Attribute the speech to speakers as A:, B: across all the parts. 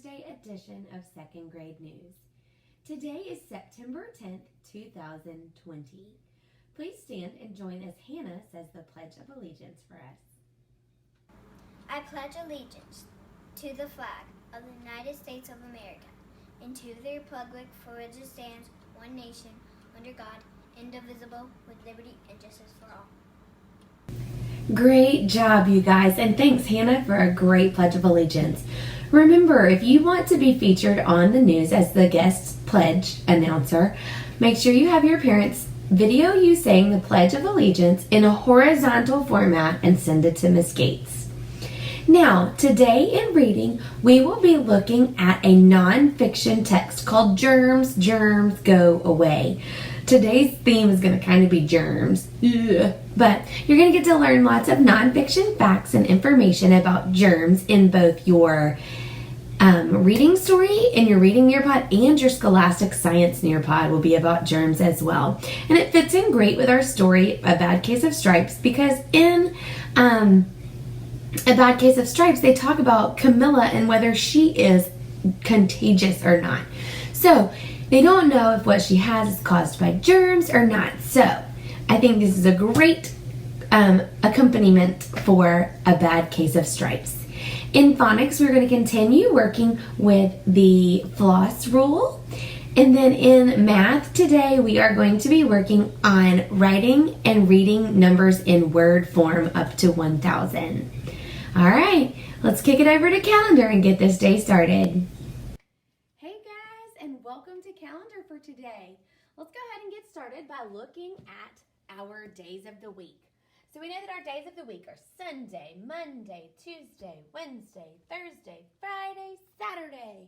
A: Thursday edition of Second Grade News. Today is September 10th, 2020. Please stand and join as Hannah says the Pledge of Allegiance for us.
B: I pledge allegiance to the flag of the United States of America and to the republic for which it stands, one nation, under God, indivisible, with liberty and justice for all.
A: Great job, you guys, and thanks, Hannah, for a great Pledge of Allegiance. Remember, if you want to be featured on the news as the guest pledge announcer, make sure you have your parents video you saying the Pledge of Allegiance in a horizontal format and send it to Miss Gates. Now, today in reading, we will be looking at a nonfiction text called Germs, Germs, Go Away. Today's theme is going to kind of be germs, but you're going to get to learn lots of nonfiction facts and information about germs in both your reading story in your Reading Nearpod and your Scholastic Science Nearpod will be about germs as well. And it fits in great with our story, A Bad Case of Stripes, because in A Bad Case of Stripes, they talk about Camilla and whether she is contagious or not. So they don't know if what she has is caused by germs or not. So I think this is a great accompaniment for A Bad Case of Stripes. In phonics, we're going to continue working with the floss rule. And then in math today, we are going to be working on writing and reading numbers in word form up to 1,000. All right, let's kick it over to calendar and get this day started. Hey guys, and welcome to calendar for today. Let's go ahead and get started by looking at our days of the week. So we know that our days of the week are Sunday, Monday, Tuesday, Wednesday, Thursday, Friday, Saturday.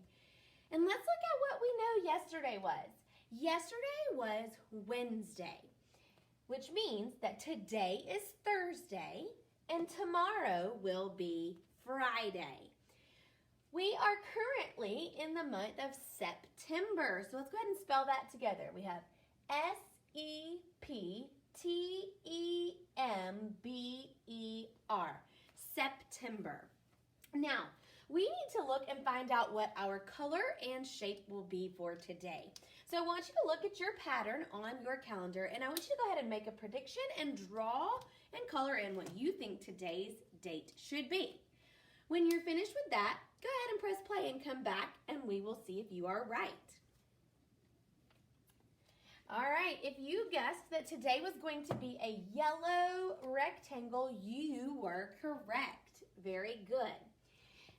A: And let's look at what we know yesterday was. Yesterday was Wednesday, which means that today is Thursday and tomorrow will be Friday. We are currently in the month of September. So let's go ahead and spell that together. We have September, September. Now, we need to look and find out what our color and shape will be for today. So I want you to look at your pattern on your calendar, and I want you to go ahead and make a prediction and draw and color in what you think today's date should be. When you're finished with that, go ahead and press play and come back, and we will see if you are right. All right, if you guessed that today was going to be a yellow rectangle, you were correct. Very good.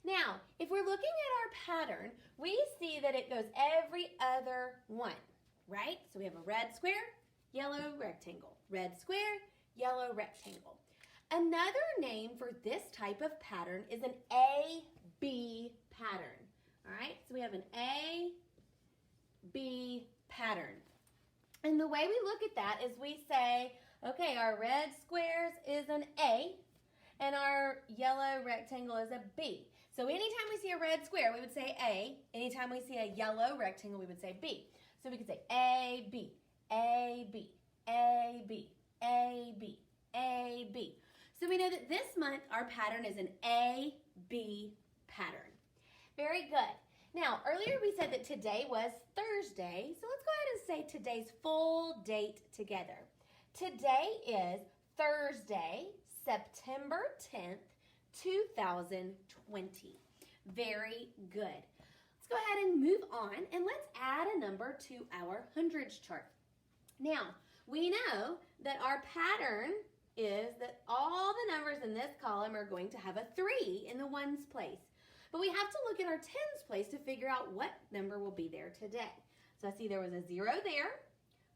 A: Now, if we're looking at our pattern, we see that it goes every other one, right? So we have a red square, yellow rectangle, red square, yellow rectangle. Another name for this type of pattern is an A-B pattern. All right, so we have an A-B pattern. And the way we look at that is we say, okay, our red squares is an A, and our yellow rectangle is a B. So anytime we see a red square, we would say A. Anytime we see a yellow rectangle, we would say B. So we could say A, B, A, B, A, B, A, B, A, B. So we know that this month our pattern is an A, B pattern. Very good. Now, earlier we said that today was Thursday, so let's go ahead and say today's full date together. Today is Thursday, September 10th, 2020. Very good. Let's go ahead and move on, and let's add a number to our hundreds chart. Now, we know that our pattern is that all the numbers in this column are going to have a 3 in the ones place. But we have to look at our tens place to figure out what number will be there today. So I see there was a 0 there,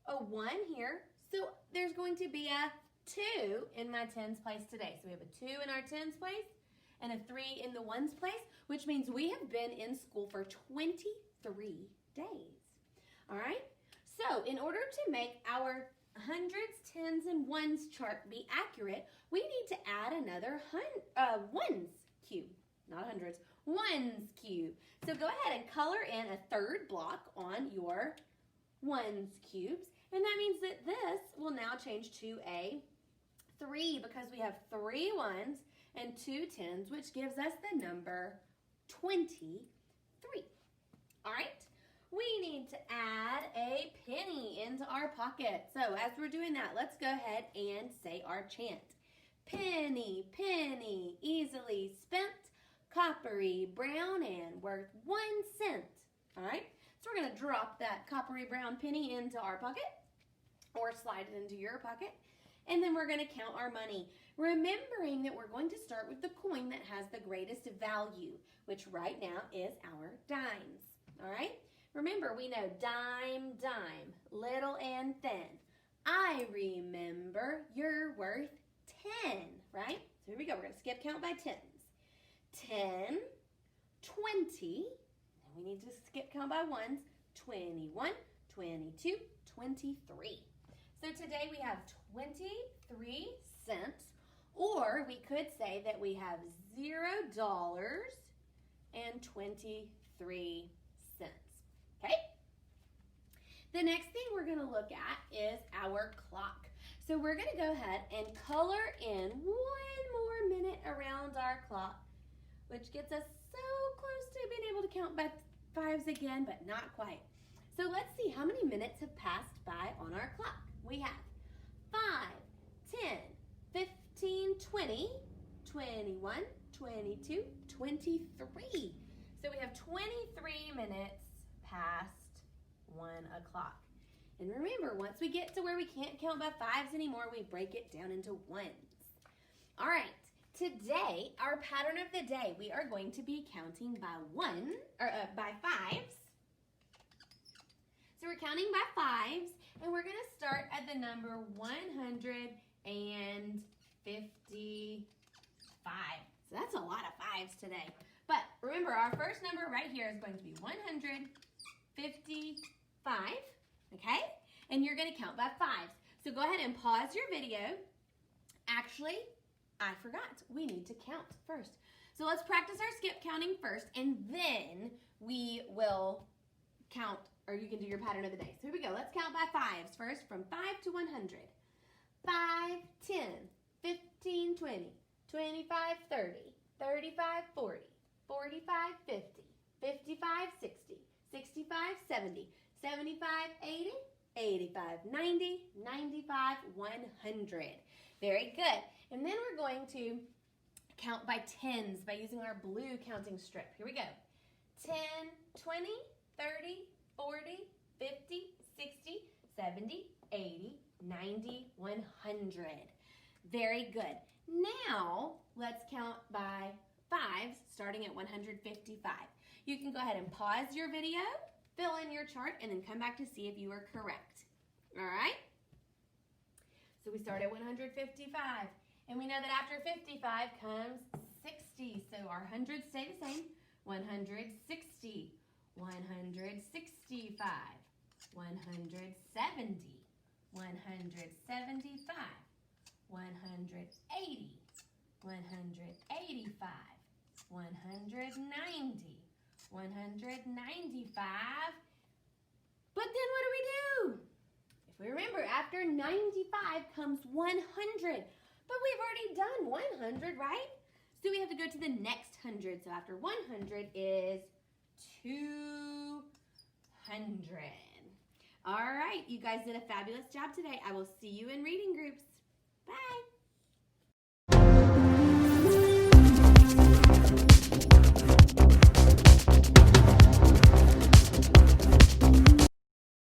A: a 1 here, so there's going to be a 2 in my tens place today. So we have a 2 in our tens place and a 3 in the ones place, which means we have been in school for 23 days. All right? So in order to make our hundreds, tens, and ones chart be accurate, we need to add another ones cube, not hundreds, ones cube. So go ahead and color in a third block on your ones cubes, and that means that this will now change to a 3 because we have 3 ones and 2 tens, which gives us the number 23. All right, we need to add a penny into our pocket. So as we're doing that, let's go ahead and say our chant. Penny, penny, easily spent, coppery brown and worth 1 cent. All right, so we're going to drop that coppery brown penny into our pocket or slide it into your pocket. And then we're going to count our money, remembering that we're going to start with the coin that has the greatest value, which right now is our dimes. All right? Remember, we know dime, dime, little and thin. I remember you're worth 10, right? So here we go. We're going to skip count by tens. 10, 20, and we need to skip count by ones. 21, 22, 23. So today we have 23 cents, or we could say that we have $0.23. Okay? The next thing we're going to look at is our clock. So we're going to go ahead and color in 1 more minute around our clock, which gets us so close to being able to count by fives again, but not quite. So let's see how many minutes have passed by on our clock. We have 5, 10, 15, 20, 21, 22, 23. So we have 23 minutes past 1 o'clock. And remember, once we get to where we can't count by fives anymore, we break it down into ones. All right, today, our pattern of the day, we are going to be counting by by fives. So we're counting by fives, and we're going to start at the number 155. So that's a lot of fives today. But remember, our first number right here is going to be 155, okay? And you're going to count by fives. So go ahead and pause your video. Actually, I forgot. We need to count first. So let's practice our skip counting first, and then we will count, or you can do your pattern of the day. So here we go. Let's count by fives first, from 5 to 100. 5, 10, 15, 20, 25, 30, 35, 40, 45, 50, 55, 60, 65, 70, 75, 80, 85, 90, 95, 100. Very good. And then we're going to count by tens by using our blue counting strip. Here we go. 10, 20, 30, 40, 50, 60, 70, 80, 90, 100. Very good. Now, let's count by fives, starting at 155. You can go ahead and pause your video, fill in your chart, and then come back to see if you are correct. All right? So we start at 155. And we know that after 55 comes 60. So our hundreds stay the same. 160. 165, 170, 175, 180, 185, 190, 195. But then what do we do? If we remember, after 95 comes 100. But we've already done 100, right? So we have to go to the next 100. So after 100 is 200. All right, you guys did a fabulous job today. I will see you in reading groups. Bye.